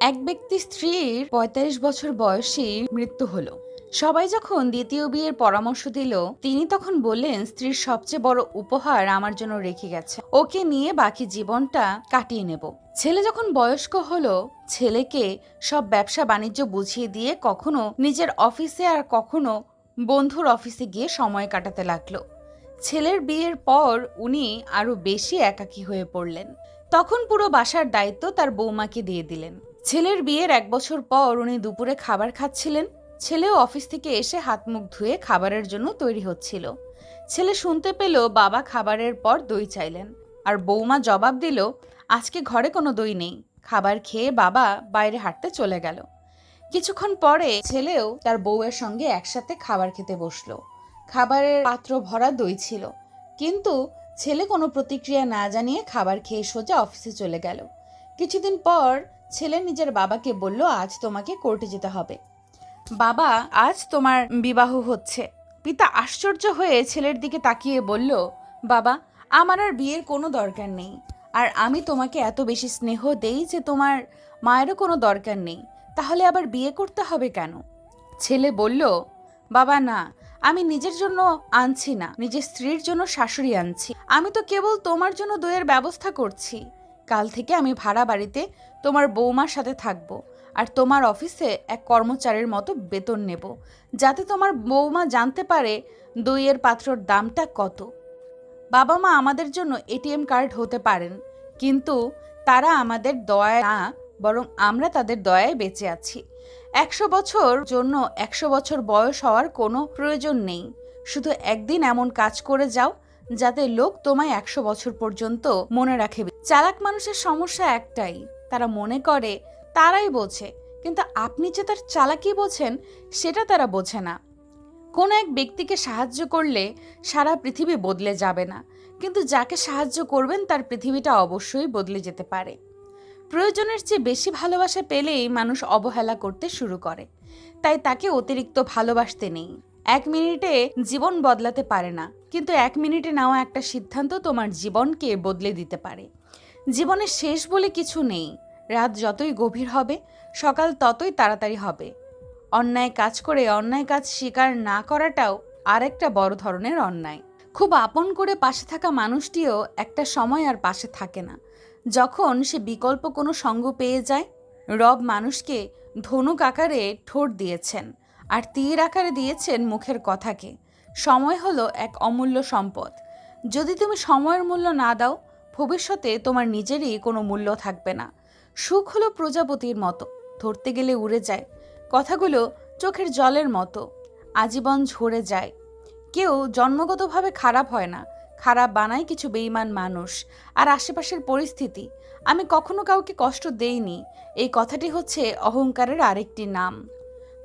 এক ব্যক্তি স্ত্রীর ৪৫ বছর বয়সী মৃত্যু হলো। সবাই যখন দ্বিতীয় বিয়ের পরামর্শ দিল, তিনি তখন বললেন, স্ত্রীর সবচেয়ে বড় উপহার আমার জন্য রেখে গেছে, ওকে নিয়ে বাকি জীবনটা কাটিয়ে নেব। ছেলে যখন বয়স্ক হলো, ছেলেকে সব ব্যবসা বাণিজ্য বুঝিয়ে দিয়ে কখনো নিজের অফিসে আর কখনো বন্ধুর অফিসে গিয়ে সময় কাটাতে লাগলো। ছেলের বিয়ের পর উনি আরো বেশি একাকী হয়ে পড়লেন। তখন পুরো বাসার দায়িত্ব তার বৌমাকে দিয়ে দিলেন। ছেলের বিয়ের ১ বছর পর উনি দুপুরে খাবার খাচ্ছিলেন। ছেলেও অফিস থেকে এসে হাত মুখ ধুয়ে খাবারের জন্য তৈরি হচ্ছিল। ছেলে শুনতে পেল বাবা খাবারের পর দই চাইলেন, আর বৌমা জবাব দিল, আজকে ঘরে কোনো দই নেই। খাবার খেয়ে বাবা বাইরে হাঁটতে চলে গেল। কিছুক্ষণ পরে ছেলেও তার বউয়ের সঙ্গে একসাথে খাবার খেতে বসলো। খাবারের পাত্র ভরা দই ছিল, কিন্তু ছেলে কোনো প্রতিক্রিয়া না জানিয়ে খাবার খেয়ে সোজা অফিসে চলে গেল। কিছুদিন পর ছেলে নিজের বাবাকে বলল, আজ তোমাকে কোর্টে যেতে হবে। বাবা, আজ তোমার বিবাহ হচ্ছে। পিতা আশ্চর্য হয়ে ছেলের দিকে তাকিয়ে বলল, বাবা, আমার আর বিয়ের কোনো দরকার নেই। আর আমি তোমাকে এত বেশি স্নেহ দেই যে তোমার মায়েরও কোনো দরকার নেই। তাহলে আবার বিয়ে করতে হবে কেন? ছেলে বলল, বাবা না, আমি নিজের জন্য আনছি না, নিজের স্ত্রীর জন্য শাশুড়ি আনছি। আমি তো কেবল তোমার জন্য দইয়ের ব্যবস্থা করছি। কাল থেকে আমি ভাড়া বাড়িতে তোমার বৌমার সাথে থাকবো, আর তোমার অফিসে এক কর্মচারীর মতো বেতন নেব, যাতে তোমার বৌমা জানতে পারে দইয়ের পাত্রর দামটা কত। বাবা মা আমাদের জন্য এটিএম কার্ড হতে পারেন, কিন্তু তারা আমাদের দয়ায় না, বরং আমরা তাদের দয়ায় বেঁচে আছি। ১০০ বছর জন্য ১০০ বছর বয়স হওয়ার কোনো প্রয়োজন নেই। শুধু একদিন এমন কাজ করে যাও যাতে লোক তোমায় ১০০ বছর পর্যন্ত মনে রাখে। চালাক মানুষের সমস্যা একটাই, তারা মনে করে তারাই বোঝে, কিন্তু আপনি যে তার চালাকি বোঝেন সেটা তারা বোঝে না। কোনো এক ব্যক্তিকে সাহায্য করলে সারা পৃথিবী বদলে যাবে না, কিন্তু যাকে সাহায্য করবেন তার পৃথিবীটা অবশ্যই বদলে যেতে পারে। প্রয়োজনের চেয়ে বেশি ভালোবাসা পেলেই মানুষ অবহেলা করতে শুরু করে, তাই তাকে অতিরিক্ত ভালোবাসতে নেই। ১ মিনিটে জীবন বদলাতে পারে না, কিন্তু ১ মিনিটে নেওয়া একটা সিদ্ধান্ত তোমার জীবনকে বদলে দিতে পারে। জীবনের শেষ বলে কিছু নেই। রাত যতই গভীর হবে, সকাল ততই তাড়াতাড়ি হবে। অন্যায় কাজ করে অন্যায় কাজ স্বীকার না করাটাও আরেকটা বড় ধরনের অন্যায়। খুব আপন করে পাশে থাকা মানুষটিও একটা সময় আর পাশে থাকে না, যখন সে বিকল্প কোনো সঙ্গ পেয়ে যায়। রব মানুষকে ধনুক আকারে ঠোঁট দিয়েছেন, আর তীর আকারে দিয়েছেন মুখের কথাকে। সময় হলো এক অমূল্য সম্পদ। যদি তুমি সময়ের মূল্য না দাও, ভবিষ্যতে তোমার নিজেরই কোনো মূল্য থাকবে না। সুখ হলো প্রজাপতির মতো, ধরতে গেলে উড়ে যায়। কথাগুলো চোখের জলের মতো, আজীবন ঝরে যায়। কেউ জন্মগতভাবে খারাপ হয় না, খারাপ বানায় কিছু বেঈমান মানুষ আর আশেপাশের পরিস্থিতি। আমি কখনো কাউকে কষ্ট দেইনি, এই কথাটি হচ্ছে অহংকারের আরেকটি নাম।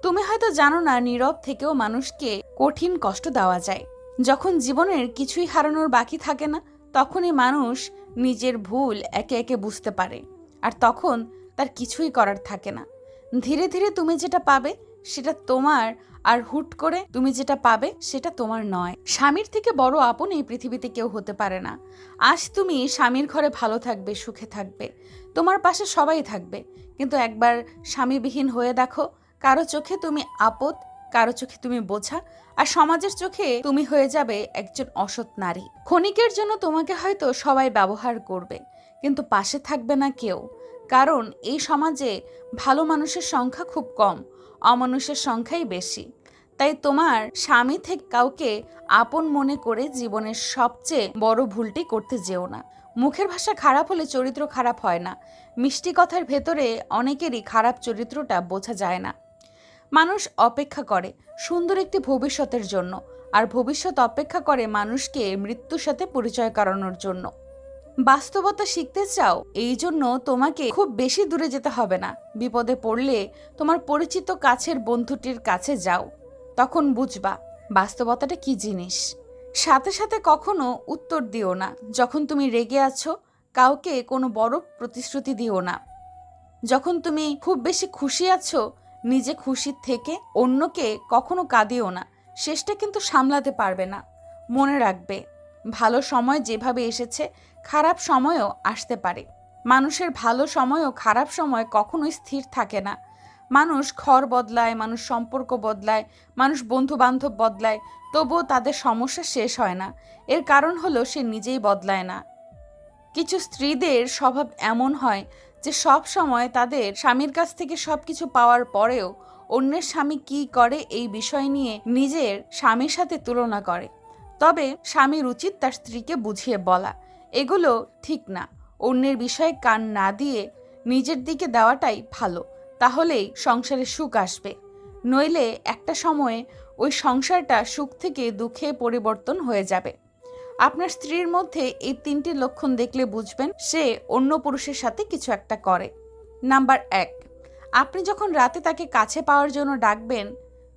তুমি হয়তো জানো না, নীরব থেকেও মানুষকে কঠিন কষ্ট দেওয়া যায়। যখন জীবনের কিছুই হারানোর বাকি থাকে না, তখনই মানুষ নিজের ভুল একে একে বুঝতে পারে, আর তখন তার কিছুই করার থাকে না। ধীরে ধীরে তুমি যেটা পাবে সেটা তোমার, আর হুট করে তুমি যেটা পাবে সেটা তোমার নয়। স্বামীর থেকে বড় আপন এই পৃথিবীতে কেউ হতে পারে না। আজ তুমি স্বামীর ঘরে ভালো থাকবে, সুখে থাকবে, তোমার পাশে সবাই থাকবে, কিন্তু একবার স্বামীবিহীন হয়ে দেখো, কারো চোখে তুমি আপদ, কারো চোখে তুমি বোঝা, আর সমাজের চোখে তুমি হয়ে যাবে একজন অসৎ নারী। ক্ষণিকের জন্য তোমাকে হয়তো সবাই ব্যবহার করবে, কিন্তু পাশে থাকবে না কেউ, কারণ এই সমাজে ভালো মানুষের সংখ্যা খুব কম, অমানুষের সংখ্যাই বেশি। তাই তোমার স্বামী থেকে কাউকে আপন মনে করে জীবনের সবচেয়ে বড় ভুলটি করতে যেও না। মুখের ভাষা খারাপ হলে চরিত্র খারাপ হয় না। মিষ্টি কথার ভেতরে অনেকেরই খারাপ চরিত্রটা বোঝা যায় না। মানুষ অপেক্ষা করে সুন্দর একটি ভবিষ্যতের জন্য, আর ভবিষ্যৎ অপেক্ষা করে মানুষকে মৃত্যুর সাথে পরিচয় করানোর জন্য। বাস্তবতা শিখতে চাও, এই জন্য তোমাকে খুব বেশি দূরে যেতে হবে না। বিপদে পড়লে তোমার পরিচিত কাছের বন্ধুটির কাছে যাও, তখন বুঝবা বাস্তবতাটা কি জিনিস। সাথে সাথে কখনো উত্তর দিও না। যখন তুমি রেগে আছো, কাউকে কোনো বড় প্রতিশ্রুতি দিও না। যখন তুমি খুব বেশি খুশি আছো, নিজে খুশি থেকে অন্যকে কখনো কাঁদিও না। শেষটা কিন্তু সামলাতে পারবে না। মনে রাখবে, ভালো সময় যেভাবে এসেছে, খারাপ সময়ও আসতে পারে। মানুষের ভালো সময় ও খারাপ সময় কখনোই স্থির থাকে না। মানুষ ঘর বদলায়, মানুষ সম্পর্ক বদলায়, মানুষ বন্ধু বান্ধব বদলায়, তবুও তাদের সমস্যা শেষ হয় না। এর কারণ হলো সে নিজেই বদলায় না। কিছু স্ত্রীদের স্বভাব এমন হয় যে সব সময় তাদের স্বামীর কাছ থেকে সবকিছু পাওয়ার পরেও অন্যের স্বামী কি করে এই বিষয় নিয়ে নিজের স্বামীর সাথে তুলনা করে। তবে স্বামীর উচিত তার স্ত্রীকে বুঝিয়ে বলা, এগুলো ঠিক না। অন্যের বিষয়ে কান না দিয়ে নিজের দিকে দেওয়াটাই ভালো, তাহলেই সংসারে সুখ আসবে। নইলে একটা সময়ে ওই সংসারটা সুখ থেকে দুঃখে পরিবর্তন হয়ে যাবে। আপনার স্ত্রীর মধ্যে এই 3টি লক্ষণ দেখলে বুঝবেন সে অন্য পুরুষের সাথে কিছু একটা করে। নাম্বার 1, আপনি যখন রাতে তাকে কাছে পাওয়ার জন্য ডাকবেন,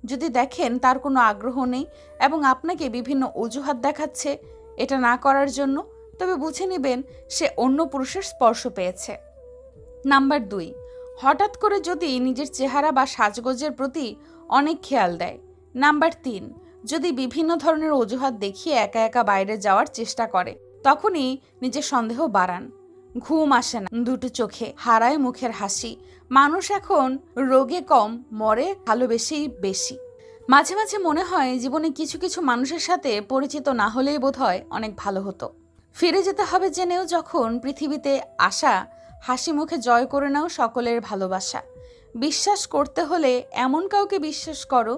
যদি দেখেন তার কোনো আগ্রহ নেই এবং আপনাকে বিভিন্ন অজুহাত দেখাচ্ছে এটা না করার জন্য, তবে বুঝে নেবেন সে অন্য পুরুষের স্পর্শ পেয়েছে। নাম্বার 2, হঠাৎ করে যদি নিজের চেহারা বা সাজগোজের প্রতি অনেক খেয়াল দেয়। নাম্বার 3, যদি বিভিন্ন ধরনের অজুহাত দেখিয়ে একা একা বাইরে যাওয়ার চেষ্টা করে, তখনই নিজের সন্দেহ বাড়ান। ঘুম আসে না দুটো চোখে, হারায় মুখের হাসি। মানুষ এখন রোগে কম, মরে ভালোবেসেই বেশি। মাঝে মাঝে মনে হয় জীবনে কিছু কিছু মানুষের সাথে পরিচিত না হলেই বোধহয় অনেক ভালো হতো। ফিরে যেতে হবে জেনেও যখন পৃথিবীতে আসা, হাসি মুখে জয় করে নাও সকলের ভালোবাসা। বিশ্বাস করতে হলে এমন কাউকে বিশ্বাস করো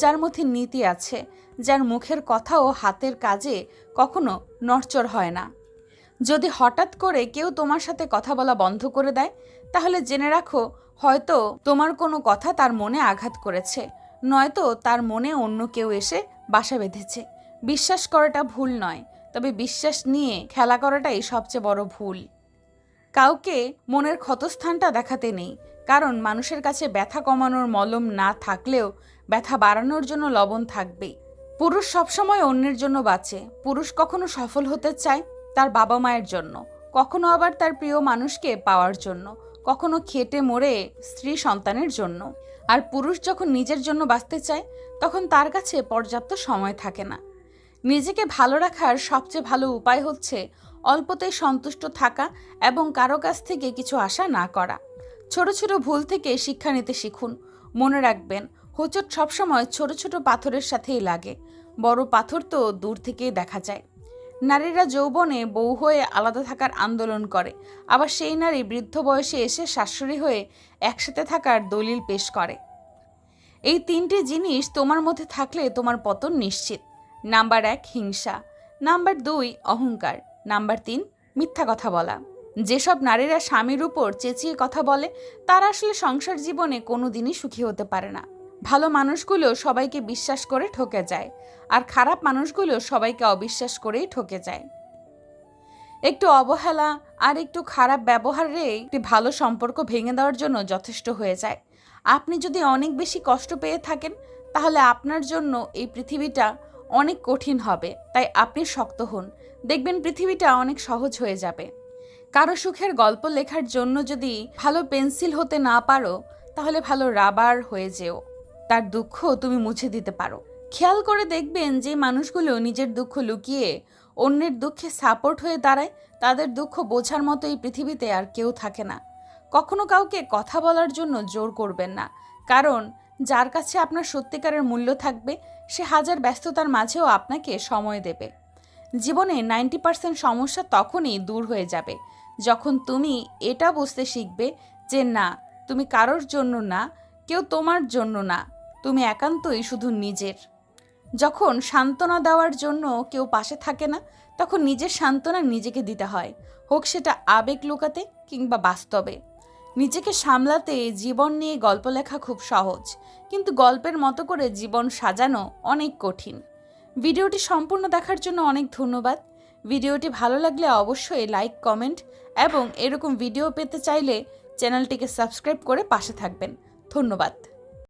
যার মধ্যে নীতি আছে, যার মুখের কথা ও হাতের কাজে কখনো নড়চড় হয় না। যদি হঠাৎ করে কেউ তোমার সাথে কথা বলা বন্ধ করে দেয়, তাহলে জেনে রাখো হয়তো তোমার কোনো কথা তার মনে আঘাত করেছে, নয়তো তার মনে অন্য কেউ এসে বাসা বেঁধেছে। বিশ্বাস করাটা ভুল নয়, তবে বিশ্বাস নিয়ে খেলা করাটাই সবচেয়ে বড় ভুল। কাউকে মনের ক্ষতস্থানটা দেখাতে নেই, কারণ মানুষের কাছে ব্যথা কমানোর মলম না থাকলেও ব্যথা বাড়ানোর জন্য লবণ থাকবেই। পুরুষ সবসময় অন্যের জন্য বাঁচে। পুরুষ কখনো সফল হতে চায় তার বাবা মায়ের জন্য, কখনো আবার তার প্রিয় মানুষকে পাওয়ার জন্য, কখনো খেটে মরে স্ত্রী সন্তানের জন্য। আর পুরুষ যখন নিজের জন্য বাঁচতে চায় তখন তার কাছে পর্যাপ্ত সময় থাকে না। নিজেকে ভালো রাখার সবচেয়ে ভালো উপায় হচ্ছে অল্পতেই সন্তুষ্ট থাকা এবং কারো কাছ থেকে কিছু আশা না করা। ছোট ছোট ভুল থেকে শিক্ষা নিতে শিখুন। মনে রাখবেন, হোঁচট সবসময় ছোট ছোট পাথরের সাথেই লাগে, বড় পাথর তো দূর থেকেই দেখা যায়। নারীরা যৌবনে বউ হয়ে আলাদা থাকার আন্দোলন করে, আবার সেই নারী বৃদ্ধ বয়সে এসে শাশুড়ি হয়ে একসাথে থাকার দলিল পেশ করে। এই 3টি জিনিস তোমার মধ্যে থাকলে তোমার পতন নিশ্চিত। নাম্বার 1, হিংসা। নাম্বার 2, অহংকার। নাম্বার 3, মিথ্যা কথা বলা। যেসব নারীরা স্বামীর উপর চেঁচিয়ে কথা বলে তারা আসলে সংসার জীবনে কোনো দিনই সুখী হতে পারে না। ভালো মানুষগুলো সবাইকে বিশ্বাস করে ঠকে যায়, আর খারাপ মানুষগুলো সবাইকে অবিশ্বাস করেই ঠকে যায়। একটু অবহেলা আর একটু খারাপ ব্যবহারে একটি ভালো সম্পর্ক ভেঙে দেওয়ার জন্য যথেষ্ট হয়ে যায়। আপনি যদি অনেক বেশি কষ্ট পেয়ে থাকেন, তাহলে আপনার জন্য এই পৃথিবীটা অনেক কঠিন হবে। তাই আপনি শক্ত হন, দেখবেন পৃথিবীটা অনেক সহজ হয়ে যাবে। কারো সুখের গল্প লেখার জন্য যদি ভালো পেন্সিল হতে না পারো, তাহলে ভালো রাবার হয়ে যেও, তার দুঃখ তুমি মুছে দিতে পারো। খেয়াল করে দেখবেন যে মানুষগুলো নিজের দুঃখ লুকিয়ে অন্যের দুঃখে সাপোর্ট হয়ে দাঁড়ায়, তাদের দুঃখ বোঝার মতো এই পৃথিবীতে আর কেউ থাকে না। কখনো কাউকে কথা বলার জন্য জোর করবেন না, কারণ যার কাছে আপনার সত্যিকারের মূল্য থাকবে সে হাজার ব্যস্ততার মাঝেও আপনাকে সময় দেবে। জীবনে 90% সমস্যা তখনই দূর হয়ে যাবে যখন তুমি এটা বুঝতে শিখবে যে না, তুমি কারোর জন্য না, কেউ তোমার জন্য না, তুমি একান্তই শুধু নিজের। যখন সান্ত্বনা দেওয়ার জন্য কেউ পাশে থাকে না, তখন নিজের সান্ত্বনা নিজেকে দিতে হয়, হোক সেটা আবেগ লুকাতে কিংবা বাস্তবে। নিজেকে সামলাতে জীবন নিয়ে গল্প লেখা খুব সহজ, কিন্তু গল্পের মতো করে জীবন সাজানো অনেক কঠিন। ভিডিওটি সম্পূর্ণ দেখার জন্য অনেক ধন্যবাদ। ভিডিওটি ভালো লাগলে অবশ্যই লাইক, কমেন্ট এবং এরকম ভিডিও পেতে চাইলে চ্যানেলটিকে সাবস্ক্রাইব করে পাশে থাকবেন। ধন্যবাদ।